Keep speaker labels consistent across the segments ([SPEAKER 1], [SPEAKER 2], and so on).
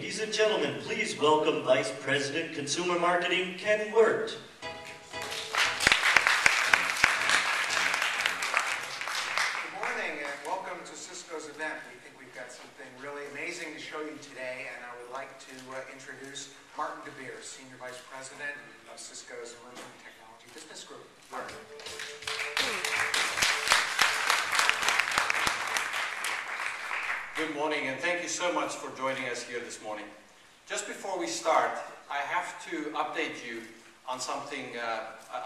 [SPEAKER 1] Ladies and gentlemen, please welcome Vice President, Consumer Marketing, Ken Wirt.
[SPEAKER 2] Good morning and welcome to Cisco's event. We think we've got something really amazing to show you today, and I would like to introduce Martin DeBeer, Senior Vice President of Cisco's Emerging Technology Business Group. Martin.
[SPEAKER 3] Good morning, and thank you so much for joining us here this morning. Just before we start, I have to update you on something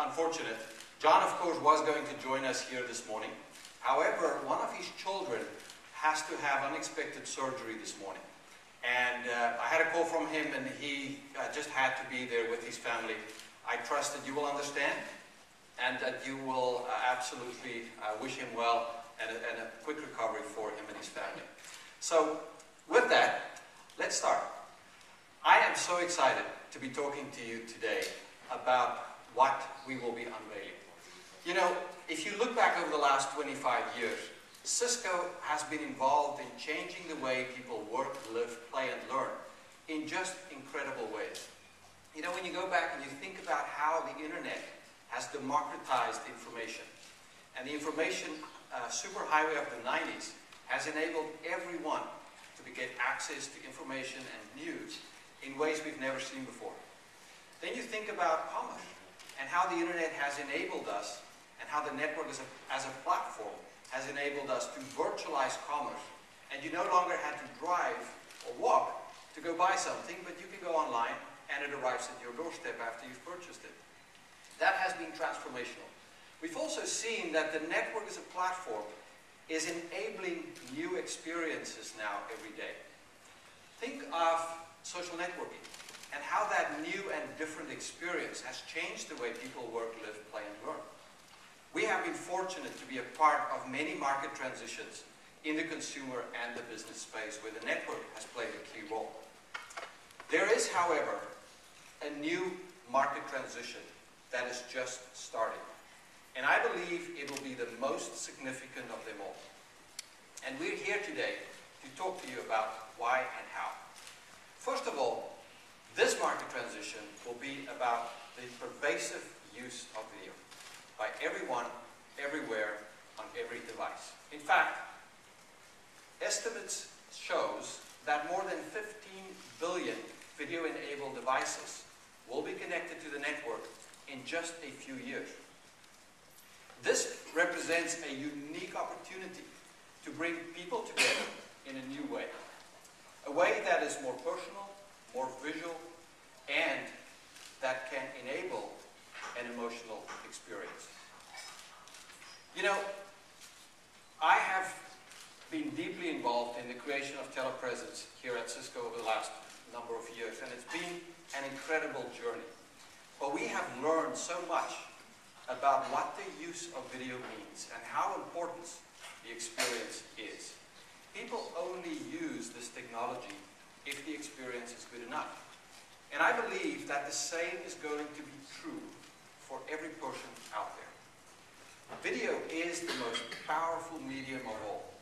[SPEAKER 3] unfortunate. John, of course, was going to join us here this morning. However, one of his children has to have unexpected surgery this morning. And I had a call from him, and he just had to be there with his family. I trust that you will understand, and that you will absolutely wish him well and a quick recovery for him and his family. So, with that, let's start. I am so excited to be talking to you today about what we will be unveiling. You know, if you look back over the last 25 years, Cisco has been involved in changing the way people work, live, play, and learn in just incredible ways. You know, when you go back and you think about how the internet has democratized information, and the information superhighway of the 90s has enabled everyone to get access to information and news in ways we've never seen before. Then you think about commerce and how the internet has enabled us, and how the network as a platform has enabled us to virtualize commerce. And you no longer had to drive or walk to go buy something, but you can go online and it arrives at your doorstep after you've purchased it. That has been transformational. We've also seen that the network as a platform is enabling new experiences now every day. Think of social networking and how that new and different experience has changed the way people work, live, play, and learn. We have been fortunate to be a part of many market transitions in the consumer and the business space where the network has played a key role. There is, however, a new market transition that is just starting. And I believe it will be the most significant of them all. And we're here today to talk to you about why and how. First of all, this market transition will be about the pervasive use of video by everyone, everywhere, on every device. In fact, estimates shows that more than 15 billion video-enabled devices will be connected to the network in just a few years. This represents a unique opportunity to bring people together in a new way. A way that is more personal, more visual, and that can enable an emotional experience. You know, I have been deeply involved in the creation of TelePresence here at Cisco over the last number of years, and it's been an incredible journey. But we have learned so much about what the use of video means and how important the experience is. People only use this technology if the experience is good enough. And I believe that the same is going to be true for every person out there. Video is the most powerful medium of all.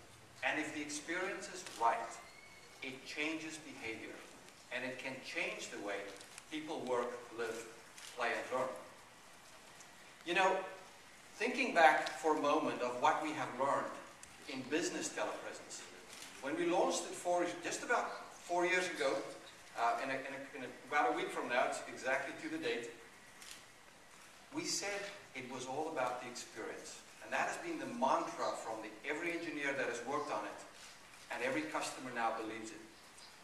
[SPEAKER 3] And if the experience is right, it changes behavior. And it can change the way people work, live, play, and learn. You know, thinking back for a moment of what we have learned in business telepresence, when we launched it just about 4 years ago, in about a week from now, it's exactly to the date, we said it was all about the experience. And that has been the mantra from every engineer that has worked on it, and every customer now believes it.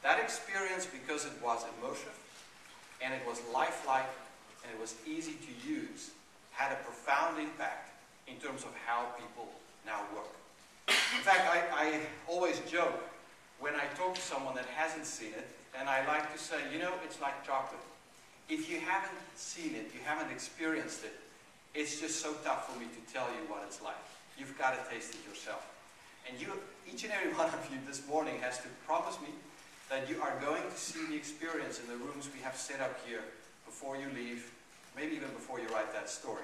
[SPEAKER 3] That experience, because it was immersive, and it was lifelike, and it was easy to use, had a profound impact in terms of how people now work. In fact, I always joke when I talk to someone that hasn't seen it, and I like to say, you know, it's like chocolate. If you haven't seen it, you haven't experienced it, it's just so tough for me to tell you what it's like. You've got to taste it yourself. And each and every one of you this morning has to promise me that you are going to see the experience in the rooms we have set up here before you leave, maybe even before you write that story.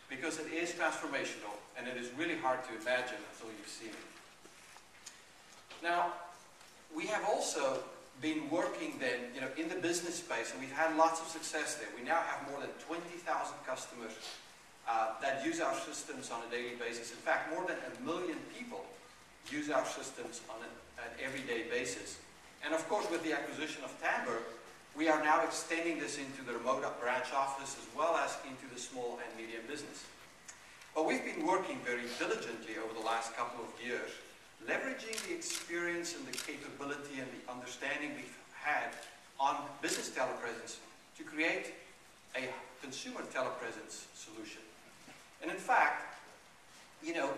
[SPEAKER 3] Because it is transformational, and it is really hard to imagine until you've seen it. Now, we have also been working then, in the business space, and we've had lots of success there. We now have more than 20,000 customers that use our systems on a daily basis. In fact, more than 1 million people use our systems on an everyday basis. And of course, with the acquisition of Tamber, we are now extending this into the remote branch office as well as into the small and medium business. But we've been working very diligently over the last couple of years, leveraging the experience and the capability and the understanding we've had on business telepresence to create a consumer telepresence solution. And in fact,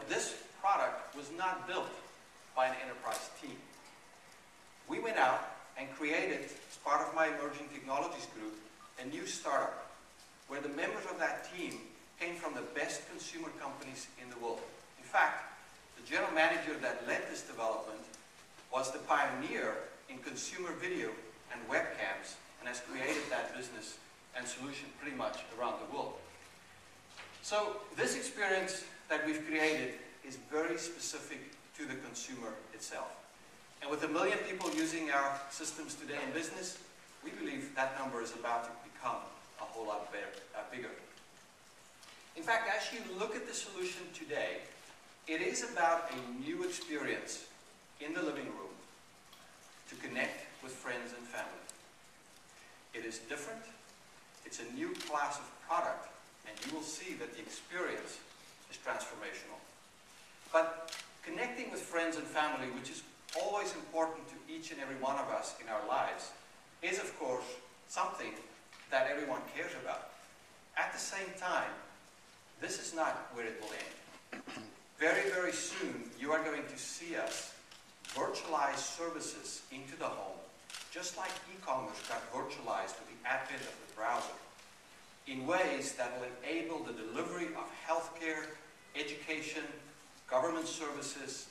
[SPEAKER 3] this product was not built by an enterprise team. We went out and created, as part of my emerging technologies group, a new startup where the members of that team came from the best consumer companies in the world. In fact, the general manager that led this development was the pioneer in consumer video and webcams and has created that business and solution pretty much around the world. So this experience that we've created is very specific to the consumer itself. And with 1 million people using our systems today in business, we believe that number is about to become a whole lot bigger. In fact, as you look at the solution today, it is about a new experience in the living room to connect with friends and family. It is different. It's a new class of product, and you will see that the experience is transformational. But connecting with friends and family, which is always important to each and every one of us in our lives, is of course something that everyone cares about. At the same time, this is not where it will end. Very, very soon, you are going to see us virtualize services into the home, just like e-commerce got virtualized with the advent of the browser, in ways that will enable the delivery of healthcare, education, government services.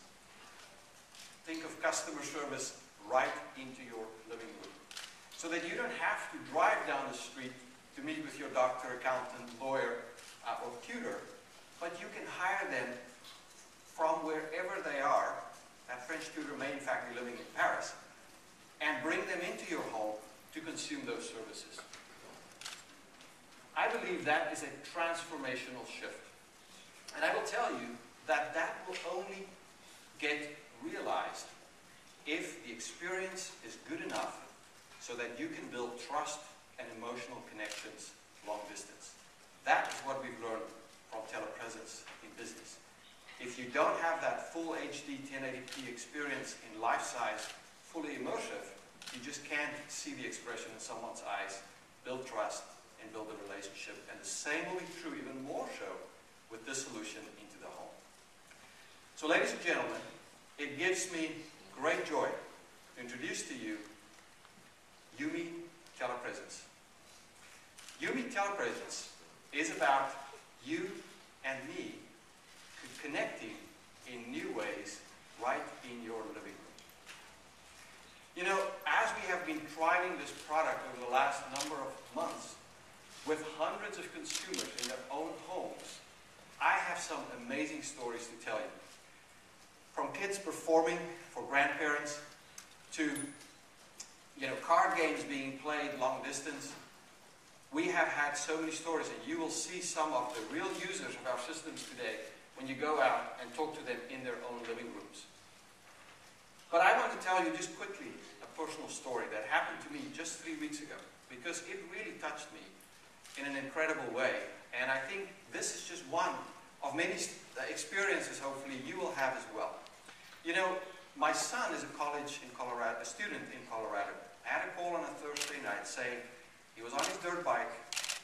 [SPEAKER 3] Think of customer service right into your living room, so that you don't have to drive down the street to meet with your doctor, accountant, lawyer, or tutor, but you can hire them from wherever they are. That French tutor may in fact be living in Paris, and bring them into your home to consume those services. I believe that is a transformational shift. And I will tell you that that will only get realized if the experience is good enough so that you can build trust and emotional connections long distance. That is what we've learned from TelePresence in business. If you don't have that full HD 1080p experience in life-size, fully immersive, you just can't see the expression in someone's eyes, build trust, and build a relationship. And the same will be true, even more so, with this solution into the home. So ladies and gentlemen, it gives me great joy to introduce to you Yumi TelePresence. Yumi TelePresence is about you and me connecting in new ways right in your living room. As we have been trialing this product over the last number of months with hundreds of consumers in their own homes, I have some amazing stories to tell you. From kids performing for grandparents to card games being played long distance. We have had so many stories, and you will see some of the real users of our systems today when you go out and talk to them in their own living rooms. But I want to tell you just quickly a personal story that happened to me just 3 weeks ago, because it really touched me in an incredible way. And I think this is just one of many experiences hopefully you will have as well. My son is a student in Colorado. I had a call on a Thursday night saying he was on his dirt bike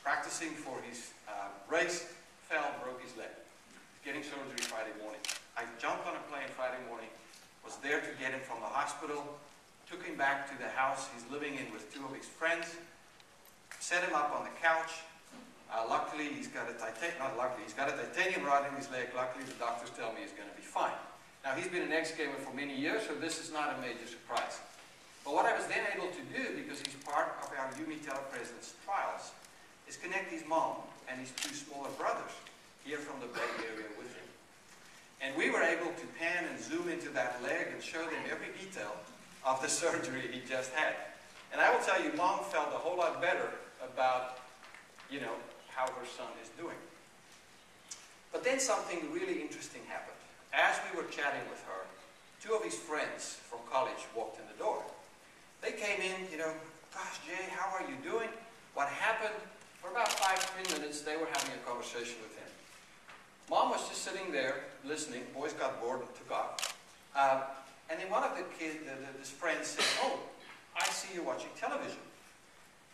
[SPEAKER 3] practicing for his race, fell, broke his leg. He's getting surgery Friday morning. I jumped on a plane Friday morning, was there to get him from the hospital, took him back to the house he's living in with 2 of his friends, set him up on the couch. Luckily, he's got a titanium rod in his leg. Luckily, the doctors tell me he's going to be fine. Now, he's been an ex-gamer for many years, so this is not a major surprise. But what I was then able to do, because he's part of our Yumi TelePresence trials, is connect his mom and his 2 smaller brothers here from the Bay Area with him. And we were able to pan and zoom into that leg and show them every detail of the surgery he just had. And I will tell you, Mom felt a whole lot better about, how her son is doing. But then something really interesting happened. As we were chatting with her, two of his friends from college walked in the door. They came in, gosh, Jay, how are you doing? What happened? For about 5-10 minutes, they were having a conversation with him. Mom was just sitting there, listening. Boys got bored and took off. And then one of the kids, this friend said, oh, I see you're watching television.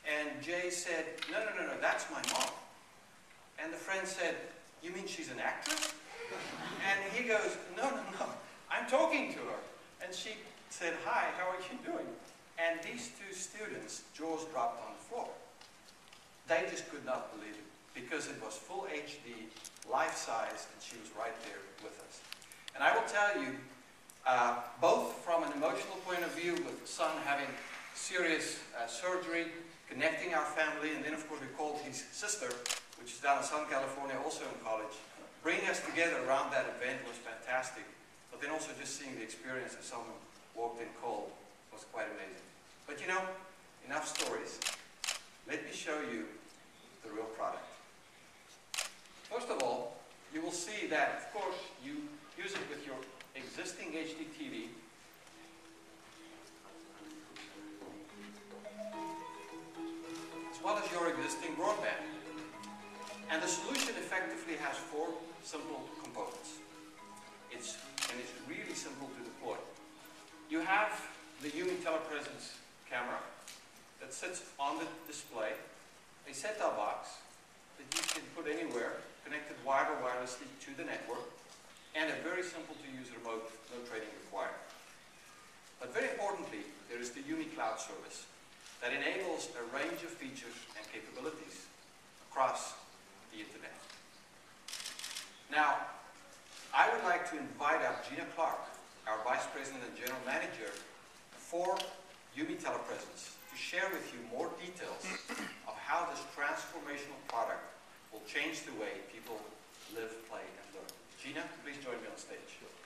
[SPEAKER 3] And Jay said, no, that's my mom. And the friend said, you mean she's an actress? And he goes, no, I'm talking to her. And she said, hi, how are you doing? And these two students' jaws dropped on the floor. They just could not believe it, because it was full HD, life-size, and she was right there with us. And I will tell you, both from an emotional point of view, with the son having serious surgery, connecting our family, and then of course we called his sister, which is down in Southern California, also in college. Bringing us together around that event was fantastic, but then also just seeing the experience as someone walked in cold was quite amazing. But enough stories. Let me show you the real product. First of all, you will see that, of course, you use it with your existing HD TV. As well as your existing broadband. And the solution effectively has 4 simple components. It's really simple to deploy. You have the TelePresence camera that sits on the display, a set-top box that you can put anywhere, connected wired or wirelessly to the network, and a very simple to use remote, no training required. But very importantly, there is the Cloud service that enables a range of features and capabilities across the internet. Now, I would like to invite up Gina Clark, our Vice President and General Manager for TelePresence, to share with you more details of how this transformational product will change the way people live, play, and learn. Gina, please join me on stage.